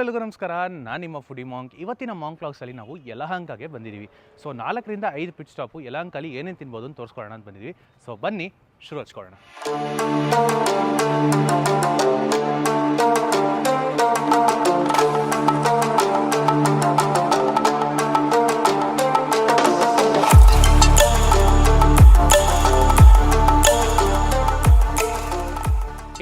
ಎಲ್ರಿಗೂ ನಮಸ್ಕಾರ. ನಾನು ನಿಮ್ಮ ಫುಡಿ ಮಾಂಕ್. ಇವತ್ತಿನ ಮಾಂಕ್ ವ್ಲಾಗ್ಸಲ್ಲಿ ನಾವು ಯಲಹಂಕಗೆ ಬಂದಿದ್ದೀವಿ. ಸೊ 4ರಿಂದ 5 ಪಿಟ್ ಸ್ಟಾಪು ಯಲಹಂಕಲ್ಲಿ ಏನೇನು ತಿನ್ಬೋದು ಅಂತ ತೋರಿಸ್ಕೊಳ್ಳೋಣ ಅಂತ ಬಂದಿದ್ವಿ. ಸೊ ಬನ್ನಿ ಶುರು ಹಚ್ಕೊಳ್ಳೋಣ.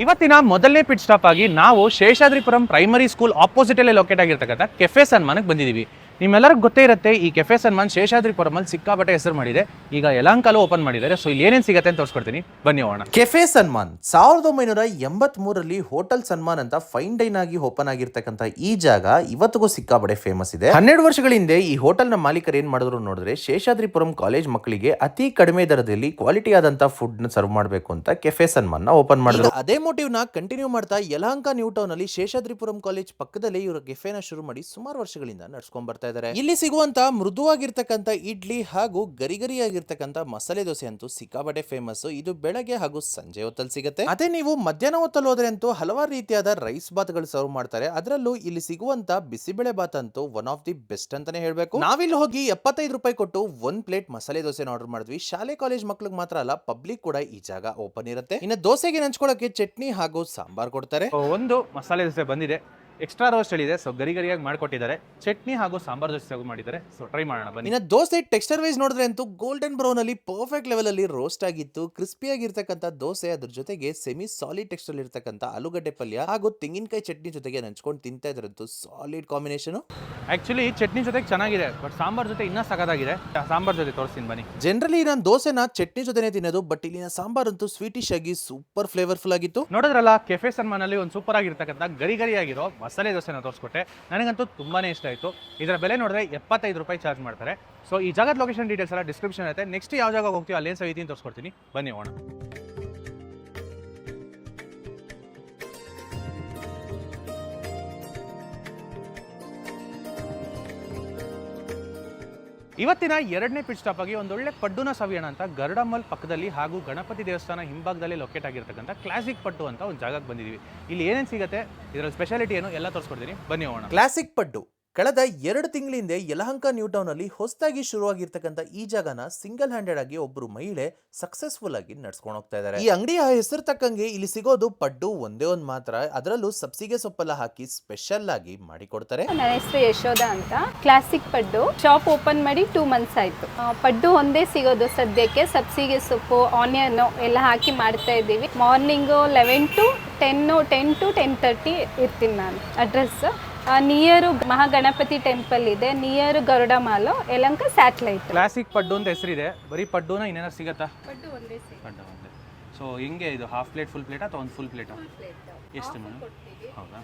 ಇವತ್ತಿನ ಮೊದಲನೇ ಪಿಟ್ ಸ್ಟಾಪ್ ಆಗಿ ನಾವು ಶೇಷಾದ್ರಿಪುರಂ ಪ್ರೈಮರಿ ಸ್ಕೂಲ್ ಆಪೋಸಿಟಲ್ಲೇ ಲೊಕೇಟ್ ಆಗಿರ್ತಕ್ಕಂಥ ಕೆಫೆ ಸನ್ಮಾನಕ್ಕೆ ಬಂದಿದ್ದೀವಿ. ನಿಮ್ಮೆಲ್ಲರಿಗೂ ಗೊತ್ತೇ ಇರುತ್ತೆ, ಈ ಕೆಫೆ ಸನ್ಮಾನ್ ಶೇಷಾದ್ರಿಪುರಮಲ್ಲಿ ಸಿಕ್ಕಾಪಟ್ಟೆ ಹೆಸರು ಮಾಡಿದೆ. ಈಗ ಯಲಹಂಕಲ್ಲೂ ಓಪನ್ ಮಾಡಿದ್ದಾರೆ. ಸೊ ಇಲ್ಲಿ ಏನೇನು ಸಿಗುತ್ತೆ ಅಂತ ತೋರಿಸ್ಕೊಡ್ತೀನಿ, ಬನ್ನಿ ಹೋಗೋಣ. ಕೆಫೆ ಸನ್ಮಾನ್ 1983ರಲ್ಲಿ ಹೋಟೆಲ್ ಸನ್ಮಾನ್ ಅಂತ ಫೈನ್ ಡೈನ್ ಆಗಿ ಓಪನ್ ಆಗಿರ್ತಕ್ಕಂಥ ಈ ಜಾಗ ಇವತ್ತಿಗೂ ಸಿಕ್ಕಾಪಟ್ಟೆ ಫೇಮಸ್ ಇದೆ. 12 ವರ್ಷಗಳ ಹಿಂದೆ ಈ ಹೋಟೆಲ್ ನ ಮಾಲೀಕರು ಏನ್ ಮಾಡಿದ್ರು ನೋಡಿದ್ರೆ, ಶೇಷಾದ್ರಿಪುರಂ ಕಾಲೇಜ್ ಮಕ್ಕಳಿಗೆ ಅತಿ ಕಡಿಮೆ ದರದಲ್ಲಿ ಕ್ವಾಲಿಟಿ ಆದಂತ ಫುಡ್ ನ ಸರ್ವ್ ಮಾಡಬೇಕು ಅಂತ ಕೆಫೆ ಸನ್ಮಾನ್ ನ ಓಪನ್ ಮಾಡಿದ್ರು. ಅದೇ ಮೋಟಿವ್ ನ ಕಂಟಿನ್ಯೂ ಮಾಡ್ತಾ ಯಲಹಂಕ ನ್ಯೂ ಟೌನ್ ಅಲ್ಲಿ ಶೇಷಾದ್ರಿಪುರಂ ಕಾಲೇಜ್ ಪಕ್ಕದಲ್ಲಿ ಇವರು ಕೆಫೆನ ಶುರು ಮಾಡಿ ಸುಮಾರು ವರ್ಷಗಳಿಂದ ನಡ್ಸ್ಕೊಂಡ್ ಬರ್ತಾ ಇದ್ದಾರೆ. ಇಲ್ಲಿ ಸಿಗುವಂತ ಮೃದುವಾಗಿರ್ತಕ್ಕಂಥ ಇಡ್ಲಿ ಹಾಗೂ ಗರಿಗರಿಯಾಗಿರ್ತಕ್ಕಂಥ ಮಸಾಲೆ ದೋಸೆ ಅಂತೂ ಸಿಕ್ಕಾಪಟ್ಟೆ ಫೇಮಸ್. ಇದು ಬೆಳಗ್ಗೆ ಹಾಗೂ ಸಂಜೆ ಹೊತ್ತಲ್ಲಿ ಸಿಗುತ್ತೆ. ಅದೇ ನೀವು ಮಧ್ಯಾಹ್ನ ಹೊತ್ತಲ್ಲಿ ಹೋದ್ರೆ ಅಂತೂ ಹಲವಾರು ರೀತಿಯಾದ ರೈಸ್ ಬಾತ್ ಗಳು ಸರ್ವ್ ಮಾಡ್ತಾರೆ. ಅದರಲ್ಲೂ ಇಲ್ಲಿ ಸಿಗುವಂತ ಬಿಸಿಬೇಳೆ ಬಾತ್ ಅಂತೂ ಒನ್ ಆಫ್ ದಿ ಬೆಸ್ಟ್ ಅಂತಾನೆ ಹೇಳ್ಬೇಕು. ನಾವಿಲ್ಲಿ ಹೋಗಿ 75 ರೂಪಾಯಿ ಕೊಟ್ಟು 1 ಪ್ಲೇಟ್ ಮಸಾಲೆ ದೋಸೆ ಆರ್ಡರ್ ಮಾಡಿದ್ವಿ. ಶಾಲೆ ಕಾಲೇಜ್ ಮಕ್ಳಿಗೆ ಮಾತ್ರ ಅಲ್ಲ, ಪಬ್ಲಿಕ್ ಕೂಡ ಈ ಜಾಗ ಓಪನ್ ಇರುತ್ತೆ. ಇನ್ನು ದೋಸೆಗೆ ನಂಚ್ಕೊಳ್ಳೋಕೆ ಚಟ್ನಿ ಹಾಗೂ ಸಾಂಬಾರ್ ಕೊಡ್ತಾರೆ. ಒಂದು ಮಸಾಲೆ ದೋಸೆ ಬಂದಿದೆ, ಎಕ್ಸ್ಟ್ರಾ ರೋಸ್ಟ್ ಇದೆ. ಸೊ ಗರಿಗರಿಯಾಗಿ ಮಾಡಿಕೊಟ್ಟಿದ್ದಾರೆ. ಚಟ್ನಿ ಹಾಗೂ ಸಾಂಬಾರ್ ದೋಸೆ ಮಾಡಿದ್ದಾರೆ. ಸೊ ಟ್ರೈ ಮಾಡೋಣ ಬನ್ನಿ. ಇನ್ನು ದೋಸೆ ಟೆಕ್ಸ್ಚರ್ ವೈಸ್ ನೋಡಿದ್ರೆ ಅಂತೂ ಗೋಲ್ಡನ್ ಬ್ರೌನ್ ಅಲ್ಲಿ ಪರ್ಫೆಕ್ಟ್ ಲೆವೆಲ್ ಅಲ್ಲಿ ರೋಸ್ಟ್ ಆಗಿತ್ತು. ಕ್ರಿಸ್ಪಿ ಆಗಿರ್ತಕ್ಕಂಥ ದೋಸೆ, ಅದ್ರ ಜೊತೆಗೆ ಸೆಮಿ ಸಾಲಿಡ್ ಟೆಕ್ಸ್ಚರ್ ಇರ್ತಕ್ಕಂಥ ಆಲೂಗಡ್ಡೆ ಪಲ್ಯ ಹಾಗೂ ತೆಂಗಿನಕಾಯಿ ಚಟ್ನಿ ಜೊತೆಗೆ ನಂಚ್ಕೊಂಡು ತಿಂತಾ ಇದ್ರಂತೂ ಸಾಲಿಡ್ ಕಾಂಬಿನೇಷನ್. ಆಕ್ಚುಲಿ ಚಟ್ನಿ ಜೊತೆಗೆ ಚೆನ್ನಾಗಿದೆ, ಬಟ್ ಸಾಂಬಾರ್ ಜೊತೆ ಇನ್ನೂ ಸಖತ್ತಾಗಿದೆ. ಸಾಂಬಾರ್ ಜೊತೆ ತೋರಿಸ್ತೀನಿ ಬನ್ನಿ. ಜನರಲಿ ನಾನು ದೋಸೆನ ಚಟ್ನಿ ಜೊತೆನೆ ತಿನ್ನೋದು, ಬಟ್ ಇಲ್ಲಿನ ಸಾಂಬಾರ್ ಅಂತೂ ಸ್ವೀಟಿಶ್ ಆಗಿ ಸೂಪರ್ ಫ್ಲೇವರ್ಫುಲ್ ಆಗಿತ್ತು. ನೋಡಿದ್ರಲ್ಲ, ಕೆಫೆ ಸನ್ಮಾನ್ ಅಲ್ಲಿ ಒಂದು ಸೂಪರ್ ಆಗಿರ್ತಕ್ಕಂಥ ಗರಿಗರಿಯಾಗಿರೋ ಮಸಾಲೆ ದೋಸೆನ ತೋರಿಸ್ಕೊಟ್ಟೆ. ನನಗಂತೂ ತುಂಬಾನೇ ಇಷ್ಟ ಆಯಿತು. ಇದರ ಬೆಲೆ ನೋಡಿದ್ರೆ 75 ರೂಪಾಯಿ ಚಾರ್ಜ್ ಮಾಡ್ತಾರೆ. ಸೊ ಈ ಜಾಗದ ಲೊಕೇಶನ್ ಡೀಟೇಲ್ಸ್ ಎಲ್ಲ ಡಿಸ್ಕ್ರಿಪ್ಷನ್ ಇರುತ್ತೆ. ನೆಕ್ಸ್ಟ್ ಯಾವ ಜಾಗ ಹೋಗ್ತೀವಿ ಅಲ್ಲೇನು ಸವಿತೀನಿ ತೋರಿಸ್ಕೊಡ್ತೀನಿ, ಬನ್ನಿ ಹೋಗೋಣ. ಇವತ್ತಿನ 2ನೇ ಪಿಟ್ ಸ್ಟಾಪ್ ಆಗಿ ಒಂದೊಳ್ಳೆ ಪಡ್ಡುನ ಸವಿಯೋಣ ಅಂತ ಗರುಡಮ್ಮಲ್ ಪಕ್ಕದಲ್ಲಿ ಹಾಗೂ ಗಣಪತಿ ದೇವಸ್ಥಾನ ಹಿಂಭಾಗದಲ್ಲಿ ಲೊಕೇಟ್ ಆಗಿರ್ತಕ್ಕಂಥ ಕ್ಲಾಸಿಕ್ ಪಡ್ಡು ಅಂತ ಒಂದು ಜಾಗಕ್ಕೆ ಬಂದಿದ್ದೀವಿ. ಇಲ್ಲಿ ಏನೇನು ಸಿಗುತ್ತೆ, ಇದರ ಸ್ಪೆಷಾಲಿಟಿ ಏನು ಎಲ್ಲ ತೋರಿಸ್ಕೊಡ್ತೀನಿ, ಬನ್ನಿ ಹೋಗೋಣ. ಕ್ಲಾಸಿಕ್ ಪಡ್ಡು ಕಳೆದ 2 ತಿಂಗಳ ಹಿಂದೆ ಯಲಹಂಕ ನ್ಯೂ ಟೌನ್ ಅಲ್ಲಿ ಹೊಸದಾಗಿ ಶುರುವಾಗಿರ್ತಕ್ಕಂಥ ಈ ಜಾಗನ ಸಿಂಗಲ್ ಹ್ಯಾಂಡೆಡ್ ಆಗಿ ಒಬ್ಬರು ಮಹಿಳೆ ಸಕ್ಸಸ್ಫುಲ್ ಆಗಿ ನಡ್ಸ್ಕೊಂಡು ಹೋಗ್ತಾ ಇದ್ದಾರೆ. ಈ ಅಂಗಡಿಯ ಹೆಸರು ತಕ್ಕಂಗೆ ಇಲ್ಲಿ ಸಿಗೋದು ಪಡ್ಡು ಒಂದೇ ಒಂದು ಮಾತ್ರ, ಅದರಲ್ಲೂ ಸಬ್ಸಿಗೆ ಸೊಪ್ಪೆಲ್ಲ ಹಾಕಿ ಸ್ಪೆಷಲ್ ಆಗಿ ಮಾಡಿ ಕೊಡ್ತಾರೆ. ನನ್ನ ಹೆಸರು ಯಶೋಧ ಅಂತ. ಕ್ಲಾಸಿಕ್ ಪಡ್ಡು ಶಾಪ್ ಓಪನ್ ಮಾಡಿ 2 ಮಂತ್ಸ್ ಆಯ್ತು. ಪಡ್ಡು ಒಂದೇ ಸಿಗೋದು ಸದ್ಯಕ್ಕೆ. ಸಬ್ಸಿಗೆ ಸೊಪ್ಪು, ಆನಿಯನ್ ಎಲ್ಲ ಹಾಕಿ ಮಾಡ್ತಾ ಇದ್ದೀವಿ. ಮಾರ್ನಿಂಗ್ 11 to 10 to 10:30 ಇರ್ತೀನಿ ನಾನು. ಅಡ್ರೆಸ್ ನಿಯರ್ ಮಹಾಗಣಪತಿ ಟೆಂಪಲ್ ಇದೆ, ನಿಯರ್ ಗರುಡ ಮಾಲು, ಯಲಹಂಕ ಸ್ಯಾಟಲೈಟ್. ಕ್ಲಾಸಿಕ್ ಪಡ್ಡು ಅಂತ ಹೆಸರಿದೆ. ಬರೀ ಪಡ್ಡುನ ಇನ್ನೇನಾರು ಸಿಗತ್ತಾ? ಪಡ್ಡು ಒಂದೇ ಪಡ್ಡು ಒಂದೇ. ಸೊ ಹಿಂಗೆ ಇದು ಹಾಫ್ ಪ್ಲೇಟ್ ಫುಲ್ ಪ್ಲೇಟ್ ಅಥವಾ ಒಂದು ಫುಲ್ ಪ್ಲೇಟ್? ಎಷ್ಟು ಮೇಡಮ್? ಹೌದಾ?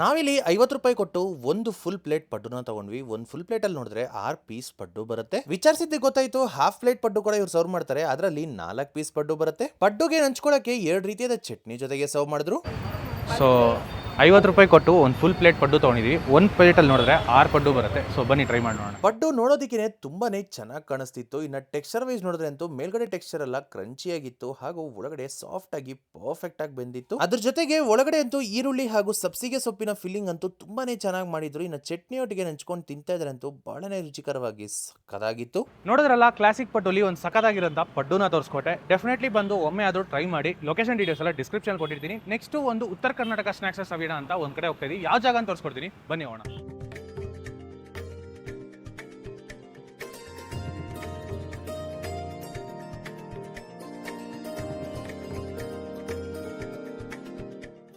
ನಾವಿಲ್ಲಿ 50 ರೂಪಾಯಿ ಕೊಟ್ಟು ಒಂದು ಫುಲ್ ಪ್ಲೇಟ್ ಪಡ್ಡುನ ತಗೊಂಡ್ವಿ. ಒಂದು ಫುಲ್ ಪ್ಲೇಟ್ ಅಲ್ಲಿ ನೋಡಿದ್ರೆ 6 ಪೀಸ್ ಪಡ್ಡು ಬರುತ್ತೆ. ವಿಚಾರಿಸಿದ್ದೆ ಗೊತ್ತಾಯ್ತು, ಹಾಫ್ ಪ್ಲೇಟ್ ಪಡ್ಡು ಕೂಡ ಇವ್ರು ಸರ್ವ್ ಮಾಡ್ತಾರೆ. ಅದರಲ್ಲಿ 4 ಪೀಸ್ ಪಡ್ಡು ಬರುತ್ತೆ. ಪಡ್ಡುಗೆ ನಂಚ್ಕೊಳ್ಳೋಕೆ 2 ರೀತಿಯಾದ ಚಟ್ನಿ ಜೊತೆಗೆ ಸರ್ವ್ ಮಾಡಿದ್ರು. ಸೊ 50 ರೂಪಾಯಿ ಕೊಟ್ಟು ಒಂದು ಫುಲ್ ಪ್ಲೇಟ್ ಪಡ್ಡು ತೊಗೊಂಡಿದ್ವಿ. ಒಂದು ಪ್ಲೇಟಲ್ಲಿ ನೋಡಿದ್ರೆ 6 ಪಡ್ಡು ಬರುತ್ತೆ. ಸೊ ಬನ್ನಿ ಟ್ರೈ ಮಾಡೋಣ. ಪಡ್ಡು ನೋಡೋದಕ್ಕೆ ತುಂಬಾನೇ ಚೆನ್ನಾಗಿ ಕಾಣಿಸ್ತಿತ್ತು. ಇನ್ನು ಟೆಕ್ಸ್ಚರ್ ವೈಸ್ ನೋಡಿದ್ರೆ ಅಂತೂ ಮೇಲ್ಗಡೆ ಟೆಕ್ಸ್ಚರ್ ಎಲ್ಲ ಕ್ರಂಚಿ ಆಗಿತ್ತು ಹಾಗೂ ಒಳಗಡೆ ಸಾಫ್ಟ್ ಆಗಿ ಪರ್ಫೆಕ್ಟ್ ಆಗಿ ಬೆಂದಿತ್ತು. ಅದ್ರ ಜೊತೆಗೆ ಒಳಗಡೆ ಅಂತೂ ಈರುಳ್ಳಿ ಹಾಗೂ ಸಬ್ಸಿಗೆ ಸೊಪ್ಪಿನ ಫಿಲ್ಲಿಂಗ್ ಅಂತೂ ತುಂಬಾನೇ ಚೆನ್ನಾಗಿ ಮಾಡಿದ್ರು. ಇನ್ನು ಚಟ್ನಿ ಒಟ್ಟಿಗೆ ನೆಂಚ್ಕೊಂಡು ತಿಂತಾ ಇದ್ರೆ ಅಂತೂ ಬಹಳನೇ ರುಚಿಕರವಾಗಿ ಸಖತ್ತಾಗಿತ್ತು. ನೋಡಿದ್ರಲ್ಲ, ಕ್ಲಾಸಿಕ್ ಪಡ್ಡುಲಿ ಒಂದು ಸಖತ್ತಾಗಿರೋಂಥ ಪಡ್ಡುನ ತೋರಿಸ್ಕೊಟ್ಟೆ. ಡೆಫಿನೆಟ್ಲಿ ಬಂದು ಒಮ್ಮೆ ಆದರೂ ಟ್ರೈ ಮಾಡಿ. ಲೊಕೇಶನ್ ಡೀಟೇಲ್ಸ್ ಎಲ್ಲ ಡಿಸ್ಕ್ರಿಪ್ಷನ್ ಕೊಟ್ಟಿರ್ತೀನಿ. ನೆಕ್ಸ್ಟ್ ಒಂದು ಉತ್ತರ ಕರ್ನಾಟಕ ಸ್ನಾಕ್ಸ್ ಸವಿಯೋಣ ಅಂತ ಒಂದು ಕಡೆ ಹೋಗ್ತಾ ಇದೀವಿ. ಯಾವ ಜಾಗ ಅಂತ ತೋರಿಸ್ಕೊಡ್ತೀನಿ, ಬನ್ನಿ ಹೋಗೋಣ.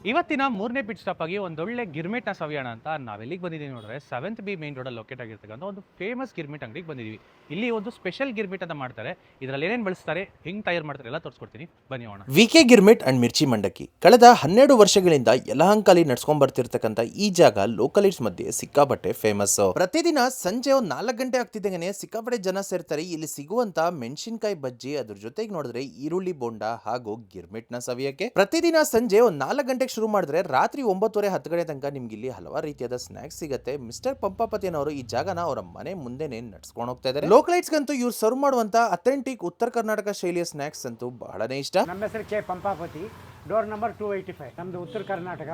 ಇವತ್ತಿನ 3ನೇ ಪಿಟ್ ಸ್ಟಾಪ್ ಆಗಿ ಒಂದೊಳ್ಳೆ ಗಿರ್ಮಿಟ್ನ ಸವಿಯೋಣ ಅಂತ ನಾವೆಲ್ಲಿಗೆ ಬಂದಿದ್ದೀವಿ ನೋಡಿದ್ರೆ 7th B ಮೇನ್ ರೋಡಲ್ಲಿ ಲೊಕೇಟ್ ಆಗಿರ್ತಕ್ಕಂಥ ಒಂದು ಫೇಮಸ್ ಗಿರ್ಮಿಟ್ ಅಂಗಡಿಗೆ ಬಂದಿದ್ದೀವಿ. ಇಲ್ಲಿ ಒಂದು ಸ್ಪೆಷಲ್ ಗಿರ್ಮಿಟ್ ಅಂತ ಮಾಡ್ತಾರೆ. ಇದರಲ್ಲಿ ಏನೇನು ಬಳಸ್ತಾರೆ, ಹೆಂಗೆ ತಯಾರು ಮಾಡ್ತಾರೆ ಎಲ್ಲ ತೋರಿಸ್ಕೊಡ್ತೀನಿ, ಬನ್ನಿ ಹೋಗೋಣ. ವಿಕೆ ಗಿರ್ಮಿಟ್ ಅಂಡ್ ಮಿರ್ಚಿ ಮಂಡಕ್ಕಿ ಕಳೆದ 12 ವರ್ಷಗಳಿಂದ ಯಲಹಂಕಲ್ಲಿ ನಡ್ಸ್ಕೊಂಡ್ ಬರ್ತಿರ್ತಕ್ಕಂಥ ಈ ಜಾಗ ಲೋಕಲಿಟ್ಸ್ ಮಧ್ಯೆ ಸಿಕ್ಕಾಪಟ್ಟೆ ಫೇಮಸ್. ಪ್ರತಿದಿನ ಸಂಜೆ 4 ಗಂಟೆ ಆಗ್ತಿದ್ದಂಗೆ ಸಿಕ್ಕಾಪಟ್ಟೆ ಜನ ಸೇರ್ತಾರೆ. ಇಲ್ಲಿ ಸಿಗುವಂತ ಮೆಣಸಿನಕಾಯಿ ಬಜ್ಜಿ, ಅದ್ರ ಜೊತೆಗೆ ನೋಡಿದ್ರೆ ಈರುಳ್ಳಿ ಬೋಂಡ ಹಾಗೂ ಗಿರ್ಮಿಟ್ ನ ಸವಿಯಕ್ಕೆ ಪ್ರತಿದಿನ ಸಂಜೆ 4 ಗಂಟೆಗೆ ಶುರು ಮಾಡಿದ್ರೆ ರಾತ್ರಿ 9:30 10 ಗಂಟೆ ತನಕ ನಿಮ್ಗೆ ಇಲ್ಲಿ ಹಲವಾರು ರೀತಿಯಾದ ಸ್ನಾಕ್ಸ್ ಸಿಗುತ್ತೆ. ಮಿಸ್ಟರ್ ಪಂಪಾಪತಿಯನವರು ಈ ಜಾಗನ ಅವರ ಮನೆ ಮುಂದೆನೆ ನಡ್ಸ್ಕೊಂಡು ಹೋಗ್ತಾ ಇದ್ದಾರೆ. ಲೋಕಲೈಟ್ಸ್ ಗಂತೂ ಇವ್ರು ಸರ್ವ್ ಮಾಡುವಂತ ಅಥೆಂಟಿಕ್ ಉತ್ತರ ಕರ್ನಾಟಕ ಶೈಲಿಯ ಸ್ನಾಕ್ಸ್ ಅಂತೂ ಬಹಳನೇ ಇಷ್ಟ. ನಮ್ಮ ಹೆಸರು ಕೆ ಪಂಪಾಪತಿ, ಡೋರ್ ನಂಬರ್ 285. ನಮ್ದು ಉತ್ತರ ಕರ್ನಾಟಕ,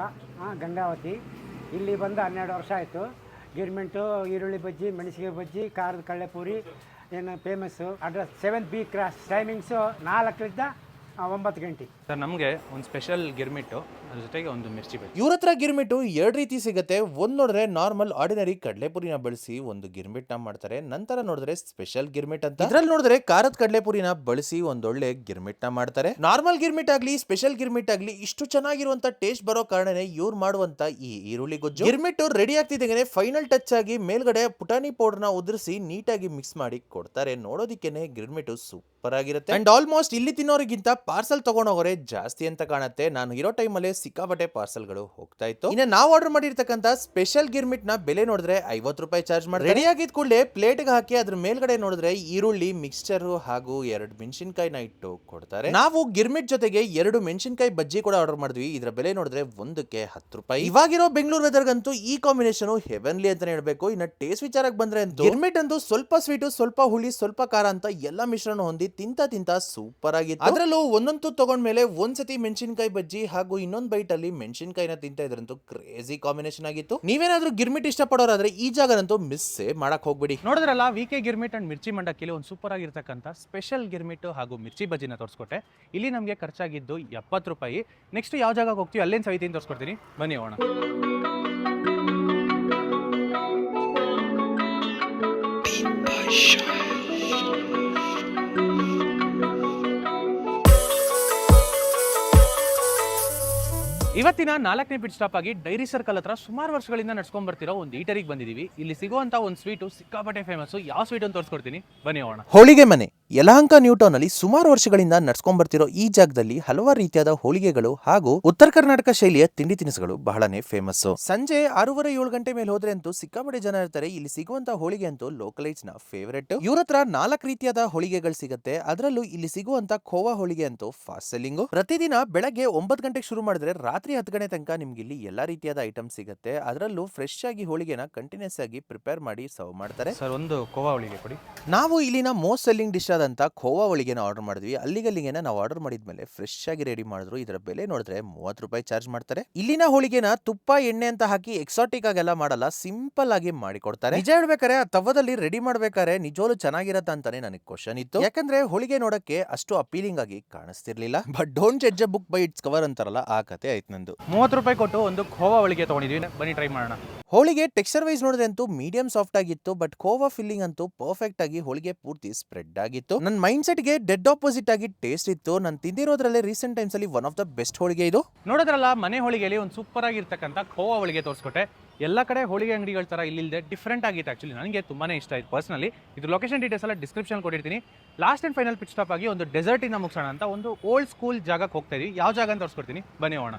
ಗಂಗಾವತಿ. ಇಲ್ಲಿ ಬಂದು 12 ವರ್ಷ ಆಯಿತು. ಗಿರ್ಮಿಂಟು, ಈರುಳ್ಳಿ ಬಜ್ಜಿ, ಮೆಣಸಿಗೆ ಬಜ್ಜಿ, ಖಾರದ ಕಳ್ಳೆಪುರಿ ಏನು famous. Address 7B cross. Timings 4ರಿಂದ 9 ಗಂಟೆ. ಸರ್ ನಮಗೆ ಒಂದು ಸ್ಪೆಷಲ್ ಗಿರ್ಮಿಟ್ಟು ಅದ್ರ ಜೊತೆಗೆ ಒಂದು ಮಿರ್ಚಿ ಬಜ್ಜಿ. ಇವ್ರ ಹತ್ರ ಗಿರ್ಮಿಟ್ಟು 2 ರೀತಿ ಸಿಗುತ್ತೆ. ಒಂದ್ ನೋಡಿದ್ರೆ ನಾರ್ಮಲ್ ಆರ್ಡಿನರಿ ಕಡಲೆಪುರಿನ ಬಳಸಿ ಒಂದು ಗಿರ್ಮಿಟ್ ನ ಮಾಡ್ತಾರೆ. ನಂತರ ನೋಡಿದ್ರೆ ಸ್ಪೆಷಲ್ ಗಿರ್ಮಿಟ್ ಅಂತ. ಇದ್ರಲ್ಲಿ ನೋಡಿದ್ರೆ ಖಾರದ ಕಡಲೆಪುರಿನ ಬಳಸಿ ಒಂದೊಳ್ಳೆ ಗಿರ್ಮಿಟ್ ನ ಮಾಡ್ತಾರೆ. ನಾರ್ಮಲ್ ಗಿರ್ಮಿಟ್ ಆಗ್ಲಿ ಸ್ಪೆಷಲ್ ಗಿರ್ಮಿಟ್ ಆಗ್ಲಿ ಇಷ್ಟು ಚೆನ್ನಾಗಿರುವಂತ ಟೇಸ್ಟ್ ಬರೋ ಕಾರಣನೇ ಇವ್ರು ಮಾಡುವಂತ ಈ ಈರುಳ್ಳಿ ಗೊಜ್ಜು. ಗಿರ್ಮಿಟ್ಟು ರೆಡಿ ಆಗ್ತಿದ್ದಂಗೆ ಫೈನಲ್ ಟಚ್ ಆಗಿ ಮೇಲ್ಗಡೆ ಪುಟಾಣಿ ಪೌಡರ್ ನ ಉದುರಿಸಿ ನೀಟಾಗಿ ಮಿಕ್ಸ್ ಮಾಡಿ ಕೊಡ್ತಾರೆ. ನೋಡೋದಿಕ್ಕೇನೆ ಗಿರ್ಮಿಟ್ಟು ಸೂಪರ್ ಆಗಿರುತ್ತೆ. ಅಂಡ್ ಆಲ್ಮೋಸ್ಟ್ ಇಲ್ಲಿ ತಿನ್ನೋರಿಗಿಂತ ಪಾರ್ಸಲ್ ತಗೊಂಡೋಗೋರೆ ಜಾಸ್ತಿ ಅಂತ ಕಾಣುತ್ತೆ. ನಾನು ಇರೋ ಟೈಮಲ್ಲಿ ಸಿಕ್ಕಾಪಟ್ಟೆ ಪಾರ್ಸಲ್ ಗಳು ಹೋಗ್ತಾ ಇತ್ತು. ಇನ್ನು ನಾವು ಆರ್ಡರ್ ಮಾಡಿರ್ತಕ್ಕಂಥ ಸ್ಪೆಷಲ್ ಗಿರ್ಮಿಟ್ ನ ಬೆಲೆ ನೋಡಿದ್ರೆ 50 ರೂಪಾಯಿ ಚಾರ್ಜ್ ಮಾಡಿ ರೆಡಿ ಆಗಿದ್ ಕೂಡಲೇ ಪ್ಲೇಟ್ ಗೆ ಹಾಕಿ ಅದ್ರ ಮೇಲ್ಗಡೆ ನೋಡಿದ್ರೆ ಈರುಳ್ಳಿ ಮಿಕ್ಸ್ಚರ್ ಹಾಗೂ 2 ಮೆಣಸಿನಕಾಯಿನ ಇಟ್ಟು ಕೊಡ್ತಾರೆ. ನಾವು ಗಿರ್ಮಿಟ್ ಜೊತೆಗೆ 2 ಮೆಣಸಿನಕಾಯಿ ಬಜ್ಜಿ ಕೂಡ ಆರ್ಡರ್ ಮಾಡಿದ್ವಿ. ಇದ್ರ ಬೆಲೆ ನೋಡಿದ್ರೆ ಒಂದಕ್ಕೆ 10 ರೂಪಾಯಿ. ಇವಾಗಿರೋ ಬೆಂಗಳೂರು ವೆದರ್ಗಂತೂ ಈ ಕಾಂಬಿನೇಷನ್ ಹೆವೆನ್ಲಿ ಅಂತಾನೆ ಹೇಳ್ಬೇಕು. ಇನ್ನ ಟೇಸ್ಟ್ ವಿಚಾರಕ್ಕೆ ಬಂದ್ರೆ ಗಿರ್ಮಿಟ್ ಅಂತೂ ಸ್ವಲ್ಪ ಸ್ವೀಟು, ಸ್ವಲ್ಪ ಹುಳಿ, ಸ್ವಲ್ಪ ಖಾರ ಅಂತ ಎಲ್ಲ ಮಿಶ್ರಣ ಹೊಂದಿ ತಿಂತ ಸೂಪರ್ ಆಗಿತ್ತು. ಅದರಲ್ಲೂ ಒಂದೊಂದು ತಗೊಂಡ್ಮೇಲೆ ಒಂದ್ಸತಿ ಮೆಣಸಿನಕಾಯಿ ಬಜ್ಜಿ ಹಾಗೂ ಇನ್ನೊಂದ್ ಬೈಟ್ ಅಲ್ಲಿ ಮೆಣಸಿನಕಾಯಿನ ತಿಂತಾ ಇದ್ರಂತೂ ಕ್ರೇಜಿ ಕಾಂಬಿನೇಷನ್ ಆಗಿತ್ತು. ನೀವೇನಾದ್ರೂ ಗಿರ್ಮಿಟ್ ಇಷ್ಟಪಡೋರಾದ್ರೆ ಈ ಜಾಗನಂತೂ ಮಿಸ್ ಮಾಡಕ್ ಹೋಗ್ಬೇಡಿ. ನೋಡಿದ್ರಲ್ಲ ವಿಕೆ ಗಿರ್ಮಿಟ್ ಅಂಡ್ ಮಿರ್ಚಿ ಮಂಡಕ್ಕಿಲಿ ಒಂದು ಸೂಪರ್ ಆಗಿರ್ತಕ್ಕಂಥ ಸ್ಪೆಷಲ್ ಗಿರ್ಮಿಟ್ ಹಾಗೂ ಮಿರ್ಚಿ ಬಜ್ಜಿನ ತೋರಿಸ್ಕೊಟ್ಟೆ. ಇಲ್ಲಿ ನಮಗೆ ಖರ್ಚಾಗಿದ್ದು 70 ರೂಪಾಯಿ. ನೆಕ್ಸ್ಟ್ ಯಾವ ಜಾಗಕ್ಕೆ ಹೋಗ್ತೀವಿ ಅಲ್ಲೇನು ಸವಿತೀನಿ ತೋರಿಸ್ಕೊಡ್ತೀನಿ, ಬನ್ನಿ ಹೋಗೋಣ. ಇವತ್ತಿನ 4ನೇ ಪಿಟ್ ಸ್ಟಾಪ್ ಆಗಿ ಡೈರಿ ಸರ್ಕಲ್ ಹತ್ರ ಸುಮಾರು ವರ್ಷಗಳಿಂದ ನಡ್ಸ್ಕೊಂಡ್ ಬರ್ತಿರೋ ಒಂದು ಈಟರಿಗೆ ಬಂದಿದ್ದೀವಿ. ಇಲ್ಲಿ ಸಿಗುವಂತ ಒಂದು ಸ್ವೀಟು ಸಿಕ್ಕಾಪಟ್ಟೆ ಫೇಮಸ್. ಯಾವ ಸ್ವೀಟ್ ಅಂತ ತೋರಿಸ್ಕೊಡ್ತೀನಿ, ಬನ್ನಿ ಹೋಗೋಣ. ಹೋಳಿಗೆ ಮನೆ ಯಲಹಂಕ ನ್ಯೂ ಟೌನ್ ಅಲ್ಲಿ ಸುಮಾರು ವರ್ಷಗಳಿಂದ ನಡ್ಸ್ಕೊಂಡ್ ಬರ್ತಿರೋ ಈ ಜಾಗದಲ್ಲಿ ಹಲವಾರು ರೀತಿಯಾದ ಹೋಳಿಗೆಗಳು ಹಾಗೂ ಉತ್ತರ ಕರ್ನಾಟಕ ಶೈಲಿಯ ತಿಂಡಿ ತಿನಿಸುಗಳು ಬಹಳನೇ ಫೇಮಸ್. ಸಂಜೆ 6:30-7 ಗಂಟೆ ಮೇಲೆ ಹೋದ್ರೆ ಅಂತೂ ಸಿಕ್ಕಾಪಟ್ಟೆ ಜನ ಇರ್ತಾರೆ. ಇಲ್ಲಿ ಸಿಗುವಂತ ಹೋಳಿಗೆ ಅಂತೂ ಲೋಕಲೈಟ್ಸ್ ನ ಫೇವರೇಟ್. ಇವ್ರ ಹತ್ರ 4 ರೀತಿಯಾದ ಹೋಳಿಗೆಗಳು ಸಿಗುತ್ತೆ. ಅದರಲ್ಲೂ ಇಲ್ಲಿ ಸಿಗುವಂತ ಖೋವಾ ಹೋಳಿಗೆ ಅಂತೂ ಫಾಸ್ಟ್ ಸೆಲ್ಲಿಂಗು. ಪ್ರತಿದಿನ ಬೆಳಗ್ಗೆ 9 ಗಂಟೆಗೆ ಶುರು ಮಾಡಿದ್ರೆ ರಾತ್ರಿ 10 ಗಂಟೆ ತನಕ ನಿಮ್ಗೆ ಇಲ್ಲಿ ಎಲ್ಲಾ ರೀತಿಯಾದ ಐಟಮ್ ಸಿಗುತ್ತೆ. ಅದರಲ್ಲೂ ಫ್ರೆಶ್ ಆಗಿ ಹೋಳಿಗೆನ ಕಂಟಿನ್ಯೂಸ್ ಆಗಿ ಪ್ರಿಪೇರ್ ಮಾಡಿ ಸರ್ವ್ ಮಾಡ್ತಾರೆ. ಸರ್ ಒಂದು ಖೋವಾ ಹೋಳಿಗೆ ಕೊಡಿ. ನಾವು ಇಲ್ಲಿನ ಮೋಸ್ಟ್ ಸೆಲ್ಲಿಂಗ್ ಡಿಶ್ ಆದಂತ ಖೋವಾ ಹೋಳಿಗೆನ ಆರ್ಡರ್ ಮಾಡಿದ್ವಿ. ಅಲ್ಲಿಗೆ ನಾವು ಆರ್ಡರ್ ಮಾಡಿದ್ಮೇಲೆ ಫ್ರೆಶ್ ಆಗಿ ರೆಡಿ ಮಾಡಿದ್ರು. ಇದರ ಬೆಲೆ ನೋಡಿದ್ರೆ 30 ರೂಪಾಯಿ ಚಾರ್ಜ್ ಮಾಡ್ತಾರೆ. ಇಲ್ಲಿನ ಹೋಳಿಗೆನ ತುಪ್ಪ ಎಣ್ಣೆ ಅಂತ ಹಾಕಿ ಎಕ್ಸಾಟಿಕ್ ಆಗೆಲ್ಲ ಮಾಡಲ್ಲ, ಸಿಂಪಲ್ ಆಗಿ ಮಾಡಿಕೊಡ್ತಾರೆ. ನಿಜ ಹೇಳ್ಬೇಕಾರೆ ಆ ತವದಲ್ಲಿ ರೆಡಿ ಮಾಡ್ಬೇಕಾದ್ರೆ ನಿಜವಾಗ್ಲೂ ಚೆನ್ನಾಗಿರತ್ತ ಅಂತಾನೆ ನನಗೆ ಕ್ವಶನ್ ಇತ್ತು. ಯಾಕಂದ್ರೆ ಹೋಳಿಗೆ ನೋಡಕ್ಕೆ ಅಷ್ಟು ಅಪೀಲಿಂಗ್ ಆಗಿ ಕಾಣಿಸ್ತಿರ್ಲಿಲ್ಲ. But don't judge a book by its cover ಅಂತಾರಲ್ಲ, ಆ ಕತೆ ಆಯ್ತು ನಂದು. 30 ರೂಪಾಯಿ ಕೊಟ್ಟು ಒಂದು ಖೋವಾ ಹೋಳಿಗೆ ತಗೊಂಡಿದ್ವಿ, ಬನ್ನಿ ಟ್ರೈ ಮಾಡೋಣ. ಹೋಳಿಗೆ ಟೆಕ್ಸ್ಚರ್ ವೈಸ್ ನೋಡಿದ್ರೆ ಅಂತೂ ಮೀಡಿಯಂ ಸಾಫ್ಟ್ ಆಗಿತ್ತು. ಬಟ್ ಖೋವಾ ಫಿಲ್ಲಿಂಗ್ ಅಂತೂ ಪರ್ಫೆಕ್ಟ್ ಆಗಿ ಹೋಳಿಗೆ ಪೂರ್ತಿ ಸ್ಪ್ರೆಡ್ ಆಗಿತ್ತು. ನನ್ನ ಮೈಂಡ್ ಸೆಟ್ ಗೆ ಡೆಡ್ ಆಪೋಸಿಟ್ ಆಗಿ ಟೇಸ್ಟ್ ಇತ್ತು. ನಾನು ತಿಂದಿರೋದ್ರಲ್ಲೇ ರೀಸೆಂಟ್ ಟೈಮ್ಸ್ ಅಲ್ಲಿ ಒನ್ ಆಫ್ ದ ಬೆಸ್ಟ್ ಹೋಳಿಗೆ ಇದು. ನೋಡಿದ್ರಲ್ಲ ಮನೆ ಹೋಳಿಗೆಯಲ್ಲಿ ಒಂದು ಸೂಪರ್ ಆಗಿರ್ತಕ್ಕಂಥ ಖೋವಾ ಹೋಳಿಗೆ ತೋರಿಸ್ಕೊಟ್ಟೆ. ಎಲ್ಲ ಕಡೆ ಹೋಳಿಗೆ ಅಂಗಡಿಗಳ ತರ ಇಲ್ಲಿದೆ ಡಿಫ್ರೆಂಟ್ ಆಗಿತ್ತು. ಆಕ್ಚುಲಿ ನನಗೆ ತುಂಬಾನೇ ಇಷ್ಟ ಆಯ್ತು ಪರ್ಸನಲಿ. ಇದ್ರ ಲೊಕೇಶನ್ ಡೀಟೇಲ್ಸ್ ಎಲ್ಲ ಡಿಸ್ಕ್ರಿಪ್ಷನ್ ಕೊಟ್ಟಿರ್ತೀನಿ. Last and final pit stop ಆಗಿ ಒಂದು ಡೆಸರ್ಟ್ ಇಂದ ಮುಗಿಸೋಣ ಅಂತ ಒಂದು ಓಲ್ಡ್ ಸ್ಕೂಲ್ ಜಾಗಕ್ಕೆ ಹೋಗ್ತಾ ಇದೀವಿ. ಯಾವ ಜಾಗ ಅಂತ ತೋರಿಸ್ಕೊಡ್ತೀನಿ, ಬನ್ನಿ ಹೋಗೋಣ.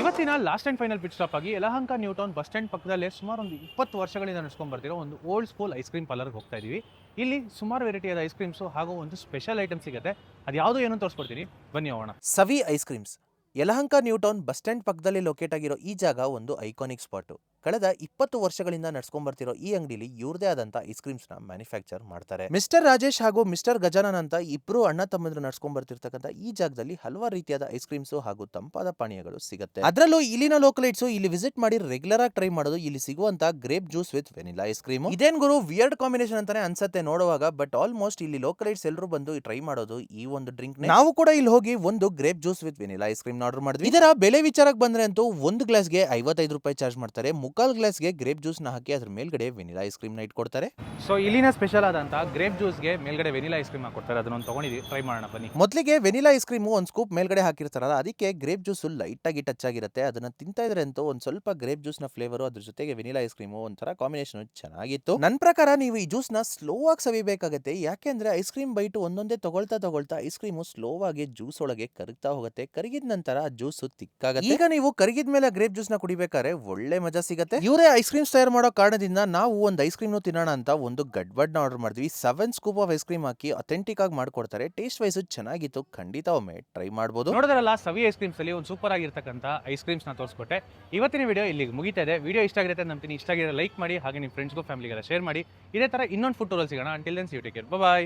ಇವತ್ತಿನ last and final pit stop ಆಗಿ Yelahanka new town bus stand ಪಕ್ಕದಲ್ಲೇ ಸುಮಾರು ಒಂದು 20 ವರ್ಷಗಳಿಂದ ನಡ್ಸ್ಕೊಂಡ್ ಬರ್ತಿರೋ ಒಂದು ಓಲ್ಡ್ ಸ್ಕೂಲ್ ಐಸ್ ಕ್ರೀಮ್ ಪಾರ್ಲರ್ಗೆ ಹೋಗ್ತಾ ಇದೀವಿ. ಇಲ್ಲಿ ಸುಮಾರು ವೆರೈಟಿಯಾದ ಐಸ್ ಕ್ರೀಮ್ಸು ಹಾಗೂ ಒಂದು ಸ್ಪೆಷಲ್ ಐಟಮ್ ಸಿಗುತ್ತೆ. ಅದು ಯಾವುದು ಏನು ತೋರಿಸ್ಕೊಡ್ತೀನಿ, ಬನ್ನಿ ಹೋಗೋಣ. Savi ice creams Yelahanka new town bus stand ಪಕ್ಕದಲ್ಲಿ ಲೊಕೇಟ್ ಆಗಿರೋ ಈ ಜಾಗ ಒಂದು ಐಕಾನಿಕ್ ಸ್ಪಾಟ್. ಕಳೆದ 20 ವರ್ಷಗಳಿಂದ ನಡ್ಸ್ಕೊಂಡ್ ಬರ್ತಿರೋ ಈ ಅಂಗಡಿಲಿ ಇವ್ರದೇ ಆದಂತ ಐಸ್ ಕ್ರೀಮ್ಸ್ ನ ಮ್ಯಾನುಫ್ಯಾಕ್ಚರ್ ಮಾಡ್ತಾರೆ. ಮಿಸ್ಟರ್ ರಾಜೇಶ್ ಹಾಗೂ ಮಿಸ್ಟರ್ ಗಜಾನನ್ ಅಂತ ಇಬ್ರು ಅಣ್ಣ ತಮ್ಮಂದ್ರು ನಡ್ಸ್ಕೊಂಡ್ ಬರ್ತಿರ್ತಕ್ಕಂಥ ಈ ಜಾಗದಲ್ಲಿ ಹಲವಾರು ರೀತಿಯಾದ ಐಸ್ ಕ್ರೀಮ್ಸ್ ಹಾಗೂ ತಂಪಾದ ಪಾನೀಯಗಳು ಸಿಗುತ್ತೆ. ಅದರಲ್ಲೂ ಇಲ್ಲಿನ ಲೋಕಲೈಟ್ಸ್ ಇಲ್ಲಿ ವಿಸಿಟ್ ಮಾಡಿ ರೆಗ್ಯುಲರ್ ಆಗಿ ಟ್ರೈ ಮಾಡೋದು ಇಲ್ಲಿ ಸಿಗುವಂತ grape juice with vanilla ice cream. ಇದೇನ್ ಗುರು ವಿಯರ್ಡ್ ಕಾಂಬಿನೇಷನ್ ಅಂತಾನೆ ಅನ್ಸತ್ತೆ ನೋಡುವಾಗ. ಬಟ್ ಆಲ್ಮೋಸ್ಟ್ ಇಲ್ಲಿ ಲೋಕಲೈಟ್ಸ್ ಎಲ್ಲರೂ ಬಂದು ಟ್ರೈ ಮಾಡೋದು ಈ ಒಂದು ಡ್ರಿಂಕ್. ನಾವು ಕೂಡ ಇಲ್ಲಿ ಹೋಗಿ ಒಂದು grape juice with vanilla ice cream order ಮಾಡಿದ್ವಿ. ಇದರ ಬೆಲೆ ವಿಚಾರಕ್ಕೆ ಬಂದ್ರೆ ಅಂತೂ ಒಂದು ಗ್ಲಾಸ್ಗೆ 55 ರೂಪಾಯಿ ಚಾರ್ಜ್ ಮಾಡ್ತಾರೆ. ಮುಕ್ಕಾಲ್ ಗ್ಲಾಸ್ಗೆ ಗ್ರೇಪ್ ಜ್ಯೂಸ್ ನ ಹಾಕಿ ಅದ್ರ ಮೇಲ್ಗಡೆ ವೆನಿಲಾ ಐಸ್ ಕ್ರೀಮ್ ನ ಇಟ್ಕೊಡ್ತಾರೆ. ಸೊ ಇಲ್ಲಿನ ಸ್ಪೆಷಲ್ ಆದಂತ ಗ್ರೇಪ್ ಜ್ಯೂಸ್ಗೆ ಮೇಲ್ಗಡೆ ವೆನಿಲಾ ಐಸ್ ಕ್ರೀಮ್ ಹಾಕೊಡ್ತಾರೆ. ಅದನ್ನ ತಗೊಂಡಿದ್ದೀವಿ, ಟ್ರೈ ಮಾಡೋಣ ಬನ್ನಿ. ಮೊದಲಿಗೆ ವೆನಿಲಾ ಐಸ್ ಕ್ರೀಮ್ ಒಂದು ಸ್ಕೂಪ್ ಮೇಲ್ಗಡೆ ಹಾಕಿರ್ತಾರಲ್ಲ, ಅದಕ್ಕೆ ಗ್ರೇಪ್ ಜ್ಯೂಸ್ ಲೈಟ್ ಆಗಿ ಟಚ್ ಆಗಿರುತ್ತೆ. ಅದನ್ನ ತಿಂತಾ ಇದ್ರೆ ಅಂತೂ ಒಂದು ಸ್ವಲ್ಪ ಗ್ರೇಪ್ ಜ್ಯೂಸ್ ನ ಫ್ಲೇವರ್ ಅದ್ರ ಜೊತೆಗೆ ವೆನಿಲಾ ಐಸ್ ಕ್ರೀಮ್ ಒಂಥರ ಕಾಂಬಿನೇಷನ್ ಚೆನ್ನಾಗಿತ್ತು. ನನ್ನ ಪ್ರಕಾರ ನೀವು ಈ ಜ್ಯೂಸ್ ನ ಸ್ಲೋ ಆಗಿ ಸವಿಬೇಕಾಗುತ್ತೆ. ಯಾಕೆಂದ್ರೆ ಐಸ್ ಕ್ರೀಮ್ ಬೈಟ್ ಒಂದೊಂದೇ ತಗೊಳ್ತಾ ಐಸ್ ಕ್ರೀಮ್ ಸ್ಲೋ ಆಗಿ ಜ್ಯೂಸ್ ಒಳಗೆ ಕರಗ್ತಾ ಹೋಗುತ್ತೆ. ಕರಗಿದ ನಂತರ ಜ್ಯೂಸ್ ತಿಕ್ಕಾಗುತ್ತೆ. ಈಗ ನೀವು ಕರಗಿದ ಮೇಲೆ ಗ್ರೇಪ್ ಜ್ಯೂಸ್ ನ ಕುಡಿಬೇಕಾದ್ರೆ ಒಳ್ಳೆ ಮಜಾ ಸಿಗುತ್ತೆ. ಸಿಗುತ್ತೆ. ಇವರೇ ಐಸ್ ಕ್ರೀಮ್ಸ್ ತಯಾರು ಮಾಡೋ ಕಾರಣದಿಂದ ನಾವು ಒಂದು ಐಸ್ ಕ್ರೀಮ್ ತಿನ್ನೋಣ ಅಂತ ಒಂದು ಗಡ್ಬಡ್ನ ಆರ್ಡರ್ ಮಾಡಿದ್ವಿ. 7 scoop of ice cream hockey authentic ಆಗಿ ಮಾಡ್ಕೊಡ್ತಾರೆ. ಟೇಸ್ಟ್ ವೈಸ್ ಚೆನ್ನಾಗಿತ್ತು, ಖಂಡಿತ ಒಮ್ಮೆ ಟ್ರೈ ಮಾಡಬಹುದು. ನೋಡಿದ್ರಲ್ಲ, ಸವಿ ಐಸ್ ಕ್ರೀಮ್ಸ್ ಅಲ್ಲಿ ಒಂದು ಸೂಪರ್ ಆಗಿರ್ತಕ್ಕಂಥ ಐಸ್ ಕ್ರೀಮ್ಸ್ ನ ತೋರಿಸ್ಕೊಟ್ಟೆ. ಇವತ್ತಿನ ವಿಡಿಯೋ ಇಲ್ಲಿಗೆ ಮುಗಿತಾ ಇದೆ. ವಿಡಿಯೋ ಇಷ್ಟ ಆಗಿರುತ್ತೆ ನಂಬ್ತೀನಿ. ಇಷ್ಟ ಆಗಿದ್ರೆ ಲೈಕ್ ಮಾಡಿ, ಹಾಗೆ ನಿಮ್ಮ ಫ್ರೆಂಡ್ಸ್ಗೂ ಫ್ಯಾಮಿಲಿಗೆಲ್ಲ ಶೇರ್ ಮಾಡಿ. ಇದೇ ತರ ಇನ್ನೊಂದು ಫುಡ್ ಟೂರಲ್ಲಿ ಸಿಗೋಣ. Until then see you take care, by.